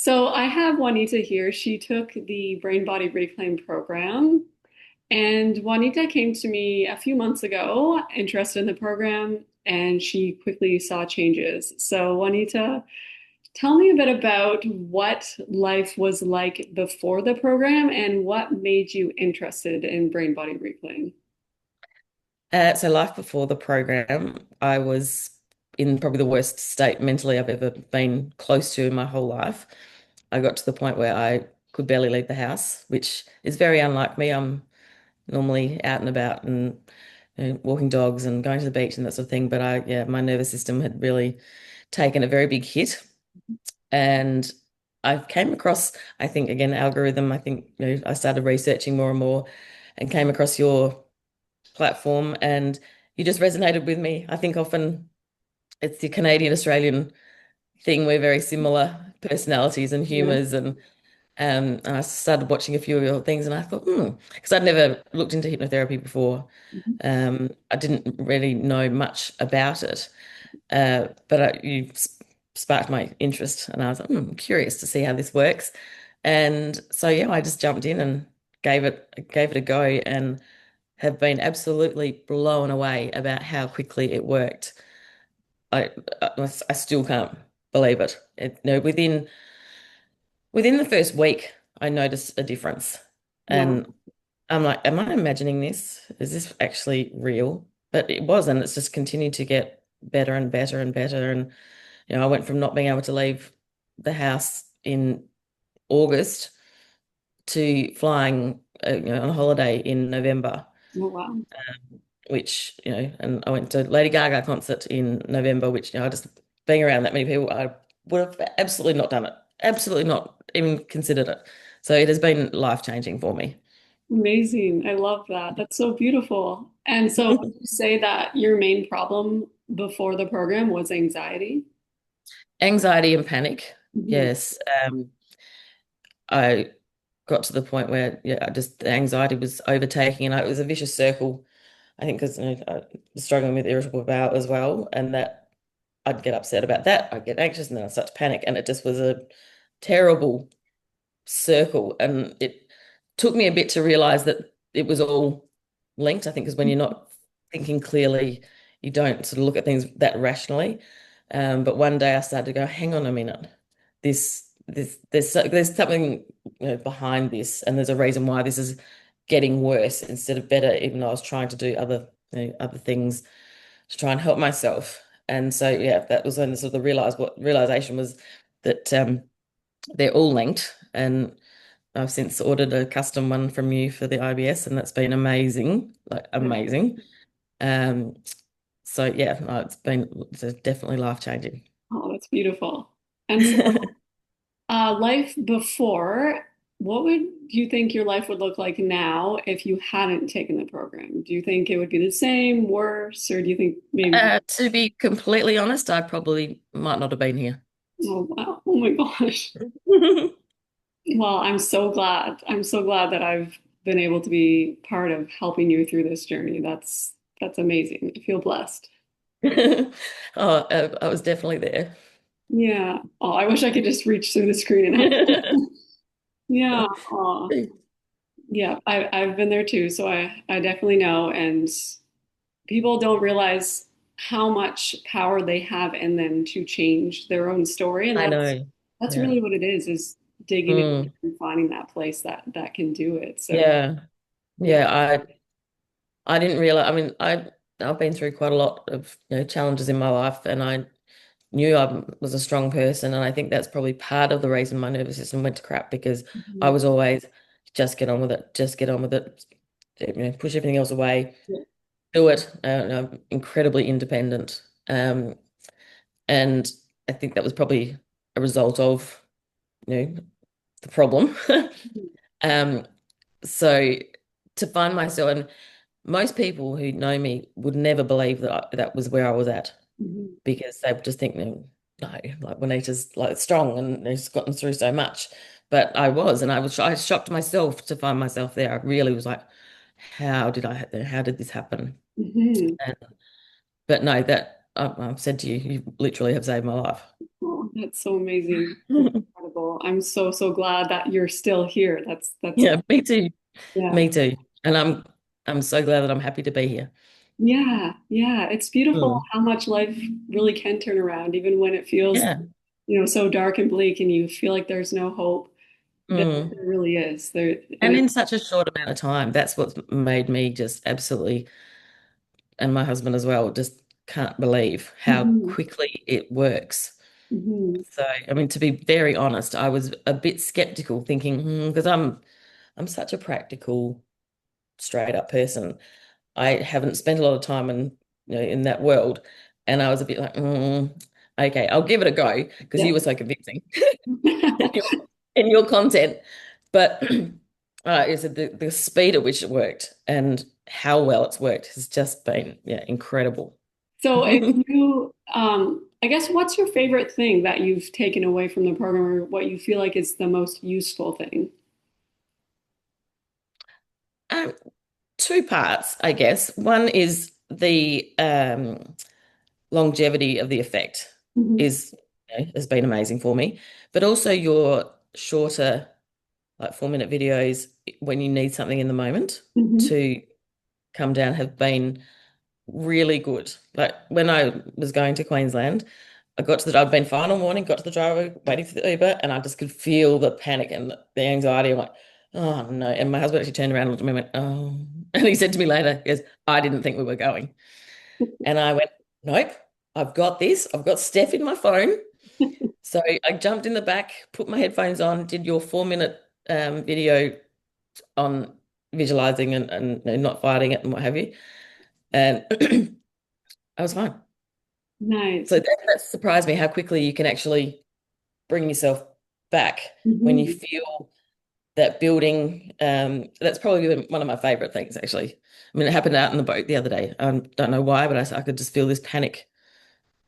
So I have Juanita here. She took the Brain Body Reclaim program, and Juanita came to me a few months ago, interested in the program, and she quickly saw changes. So, Juanita, tell me a bit about what life was like before the program and what made you interested in Brain Body Reclaim. So life before the program, I was in probably the worst state mentally I've ever been close to in my whole life. I got to the point where I could barely leave the house, which is very unlike me. I'm normally out and about and walking dogs and going to the beach and that sort of thing. But yeah, my nervous system had really taken a very big hit. And I came across, I think, again, algorithm. I think, I started researching more and more and came across your platform and you just resonated with me. I think often it's the Canadian Australian thing. We're very similar personalities and Yeah. humors and I started watching a few of your things and I thought, because I'd never looked into hypnotherapy before. Mhm. I didn't really know much about it. But you sparked my interest and I was like, curious to see how this works. And so yeah, I just jumped in and gave it a go and have been absolutely blown away about how quickly it worked. I I still can't believe it. Within the first week, I noticed a difference, Wow. and I'm like, am I imagining this? Is this actually real? But it wasn't. It's just continued to get better and better and better. And I went from not being able to leave the house in August to flying, on a holiday in November. Oh, wow. Which, and I went to Lady Gaga concert in November, which, I just being around that many people, I would have absolutely not done it. Absolutely not even considered it. So it has been life-changing for me. Amazing. I love that. That's so beautiful. And so would you say that your main problem before the program was anxiety? Anxiety and panic. Mhm. Yes. I got to the point where, yeah, the anxiety was overtaking and it was a vicious circle. I think because I was struggling with irritable bowel as well, and that I'd get upset about that, I'd get anxious, and then I'd start to panic, and it just was a terrible circle. And it took me a bit to realize that it was all linked. I think because when you're not thinking clearly, you don't sort of look at things that rationally. But one day I started to go, hang on a minute, there's something behind this, and there's a reason why this is getting worse instead of better. Even though I was trying to do other things to try and help myself. And so yeah, that was when the sort of realization was that they're all linked, and I've since ordered a custom one from you for the IBS, and that's been amazing, like amazing. Um, so yeah, no, it's definitely life changing. Oh, that's beautiful. And so, life before, what would you think your life would look like now if you hadn't taken the program? Do you think it would be the same, worse, or do you think maybe, To be completely honest, I probably might not have been here. oh wow, oh my gosh. Well, I'm so glad. I'm so glad that I've been able to be part of helping you through this journey. That's amazing. I feel blessed. Oh, I was definitely there. Yeah. Oh, I wish I could just reach through the screen and help. Yeah. Oh, yeah. I've been there too, so I definitely know. And people don't realize how much power they have in them to change their own story, and I that's know. that's Yeah. really what it is digging in Mm. and finding that place that can do it. So Yeah. yeah. Yeah. I didn't realize. I mean, I've been through quite a lot of challenges in my life, and I knew I was a strong person, and I think that's probably part of the reason my nervous system went to crap because I Mhm. was always just get on with it, just get on with it, push everything else away, Yeah. do it. I'm incredibly independent, and I think that was probably a result of the problem. Um, so to find myself, and most people who know me would never believe that that was where I was at Mhm. because they would just think, no, no, like Juanita's like strong and has gotten through so much. But I was, and I shocked myself to find myself there. I really was like, how did this happen? Mhm. And, but no, that I've said to you, you literally have saved my life. Oh, that's so amazing. That's incredible. beautiful. I'm so, so glad that you're still here. That's Yeah, me too. yeah. Me too. And I'm so glad that I'm happy to be here. Yeah, yeah. It's beautiful Mm. how much life really can turn around, even when it feels, Yeah. so dark and bleak and you feel like there's no hope. Mm. There really is. There and And it in such a short amount of time, that's what's made me just absolutely, and my husband as well, just can't believe how Mhm, quickly it works. mhm, So, I mean, to be very honest, I was a bit skeptical, thinking, because I'm such a practical, straight up person. I haven't spent a lot of time in that world, and I was a bit like, okay, I'll give it a go because yeah. you were so convincing in your, in your content. But is it the speed at which it worked and how well it's worked has just been, yeah, incredible. So if you, I guess what's your favorite thing that you've taken away from the program or what you feel like is the most useful thing? Um, Two parts, I guess. One is the longevity of the effect Hmm. is has been amazing for me, but also your shorter, like 4-minute videos when you need something in the moment Hmm. to come down have been really good. Like when I was going to Queensland, I'd been fine all morning, got to the driver waiting for the Uber, and I just could feel the panic and the anxiety. I'm like, oh no. And my husband actually turned around and looked at me and went, oh. And he said to me later, he goes, I didn't think we were going. And I went, nope, I've got this. I've got Steph in my phone. So I jumped in the back, put my headphones on, did your 4-minute video on visualizing and not fighting it and what have you. And I was fine. Nice. So that surprised me how quickly you can actually bring yourself back when you Hmm. feel that building. That's probably been one of my favorite things, actually. I mean, it happened out in the boat the other day. I don't know why, but I could just feel this panic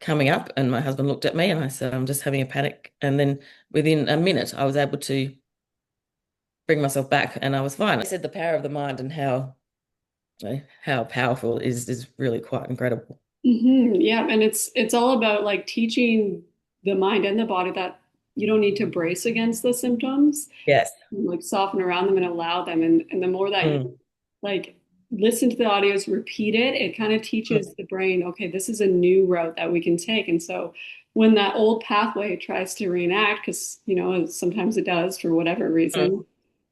coming up. And my husband looked at me and I said, I'm just having a panic. And then within a minute, I was able to bring myself back and I was fine. I said the power of the mind and how powerful it is really quite incredible. Hmm. Yeah, and it's all about like teaching the mind and the body that you don't need to brace against the symptoms, Yes. like soften around them and allow them. And the more that you Mm, like listen to the audios, repeat it, it kind of teaches mm, the brain, okay, this is a new route that we can take. And so when that old pathway tries to reenact, because sometimes it does for whatever mm. reason, uh,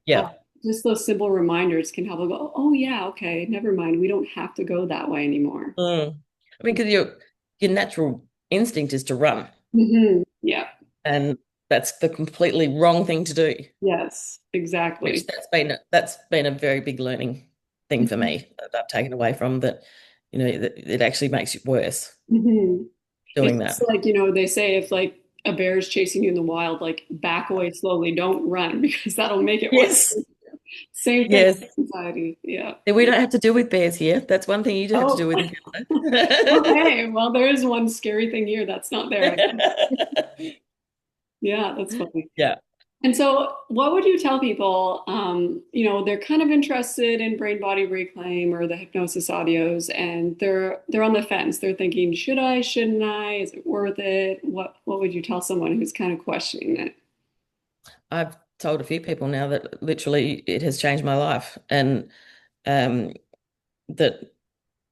Yeah. just those simple reminders can help it go, oh yeah, okay, never mind. We don't have to go that way anymore. Mm. I mean, because your natural instinct is to run, Hmm. Yeah. and that's the completely wrong thing to do. Yes, Which exactly. that's been a very big learning thing for me that I've taken away from that. That it actually makes you worse Hmm. It's doing just that. like, they say if like a bear is chasing you in the wild, like back away slowly, don't run because that'll make it worse. Yes, Same thing yes. with anxiety. Yeah. We don't have to deal with bears here. That's one thing you do have to Oh, do with in Canada. okay. Well, there is one scary thing here that's not there. Yeah, that's funny. Yeah, And so, what would you tell people? They're kind of interested in brain body reclaim or the hypnosis audios, and they're on the fence. They're thinking, should I, shouldn't I? Is it worth it? What would you tell someone who's kind of questioning it? I've told a few people now that literally it has changed my life, and um, that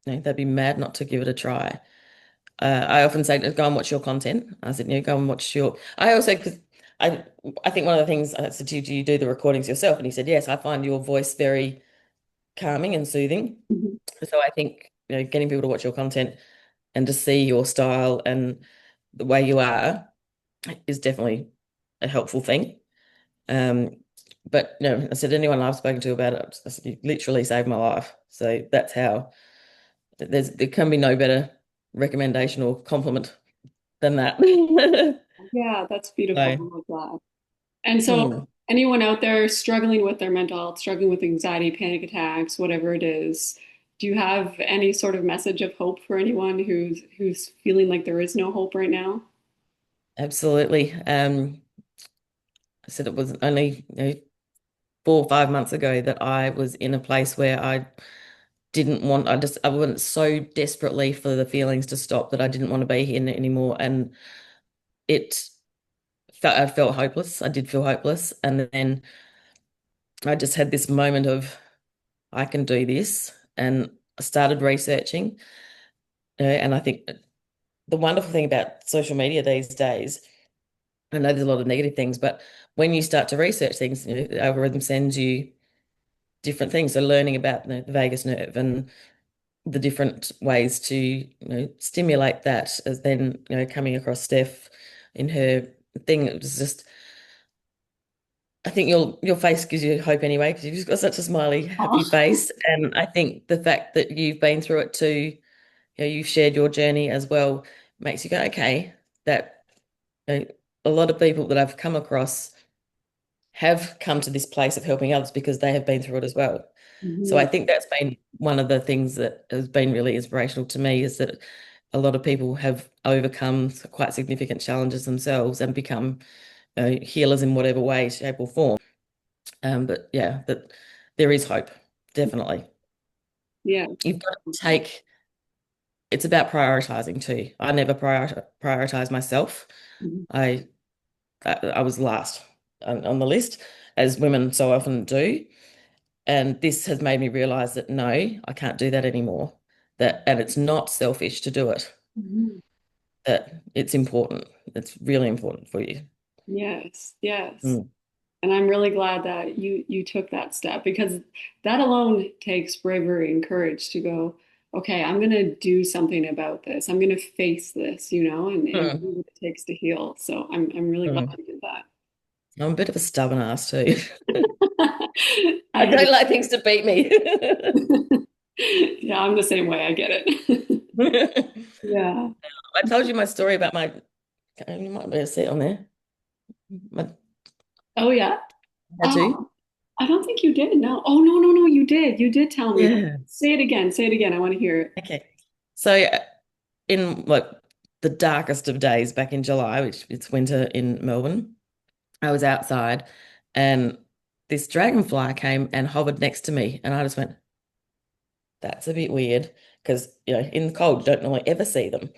they'd be mad not to give it a try. I often say, go and watch your content. I said, go and watch your. I also, because I, I think one of the things I said to you, do you do the recordings yourself? And he said, yes, I find your voice very calming and soothing. Mhm. So I think, getting people to watch your content and to see your style and the way you are is definitely a helpful thing. Um, but no, I said, anyone I've spoken to about it, I said, you literally saved my life. So that's how there can be no better recommendation or compliment than that. Yeah, that's beautiful. I So, love that. And so, mm, anyone out there struggling with their mental health, struggling with anxiety, panic attacks, whatever it is, do you have any sort of message of hope for anyone who's feeling like there is no hope right now? absolutely. I said it was only 4 or 5 months ago that I was in a place where I went so desperately for the feelings to stop that I didn't want to be here anymore. And it I felt hopeless. I did feel hopeless. And then I just had this moment of, I can do this. And I started researching. And I think the wonderful thing about social media these days, I know there's a lot of negative things, but when you start to research things, the algorithm sends you different things. So learning about the vagus nerve and the different ways to, stimulate that, as then, coming across Steph in her thing, it was just, I think your face gives you hope anyway, because you've just got such a smiley, happy Oh. face. And I think the fact that you've been through it too, you've shared your journey as well, makes you go, okay, that, a lot of people that I've come across have come to this place of helping others because they have been through it as well. So I Mhm. think that's been one of the things that has been really inspirational to me, is that a lot of people have overcome quite significant challenges themselves and become, healers in whatever way, shape, or form. But yeah, that there is hope, definitely. Yeah. You've got to take, it's about prioritizing too. I never prioritize myself. Mhm. I I was last on the list, as women so often do. And this has made me realize that no, I can't do that anymore. That, and it's not selfish to do it. Mhm. That it's important. It's really important for you. Yes, yes. Mm. And I'm really glad that you took that step, because that alone takes bravery and courage to go, okay, I'm gonna do something about this. I'm gonna face this, and Mm. do what it takes to heal. So I'm really glad Mm. you did that. I'm a bit of a stubborn ass too. I I don't get like things to beat me. it. Yeah, I'm the same way. I get it. Yeah. I told you my story about my, you might be able to see it on there, my Oh yeah. tattoo. I don't think you did. No. Oh no, no, no, you did. You did tell me. Yeah. Say it again. Say it again. I want to hear it. Okay. So in like the darkest of days back in July, which it's winter in Melbourne, I was outside and this dragonfly came and hovered next to me. And I just went, that's a bit weird, because, in the cold, you don't normally ever see them.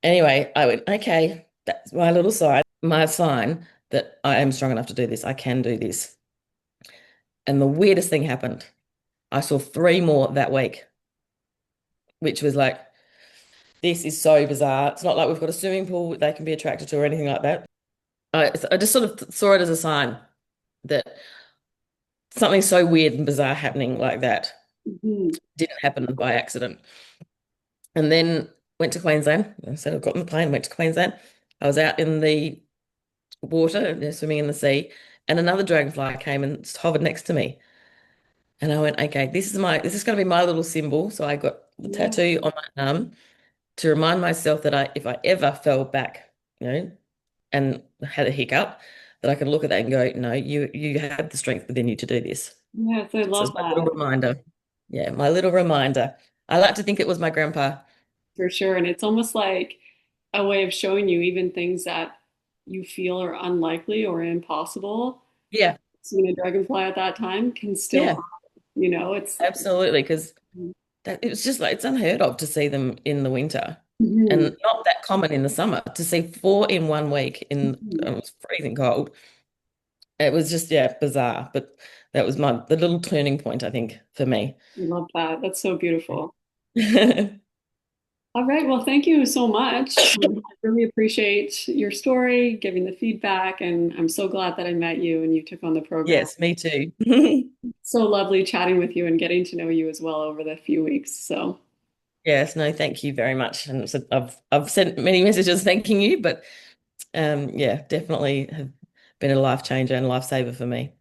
Anyway, I went, okay, that's my little sign, my sign that I am strong enough to do this. I can do this. And the weirdest thing happened. I saw three more that week, which was like, this is so bizarre. It's not like we've got a swimming pool they can be attracted to or anything like that. I just sort of saw it as a sign that something so weird and bizarre happening like that Mhm. didn't happen by accident. And then went to Queensland. Instead of got on the plane, went to Queensland. I was out in the water, swimming in the sea, and another dragonfly came and hovered next to me. And I went, okay, this is going to be my little symbol. So I got the Yeah. tattoo on my arm to remind myself that if I ever fell back, and had a hiccup, that I can look at that and go, no, you have the strength within you to do this. Yes, I So love it's my little that reminder. Yeah, my little reminder. I like to think it was my grandpa. for sure. And it's almost like a way of showing you even things that you feel are unlikely or impossible. Yeah, Seeing a dragonfly at that time can still yeah, happen. It's absolutely. Because that it was just like it's unheard of to see them in the winter, Mhm. and not that common in the summer. To see four in one week it Mhm. was freezing cold. It was just, yeah, bizarre. But that was the little turning point, I think, for me. I love that. That's so beautiful. All right. Well, thank you so much. I really appreciate your story, giving the feedback, and I'm so glad that I met you and you took on the program. Yes, me too. So lovely chatting with you and getting to know you as well over the few weeks. So, Yes, no, thank you very much. And so I've sent many messages thanking you, but yeah, definitely have been a life changer and lifesaver for me.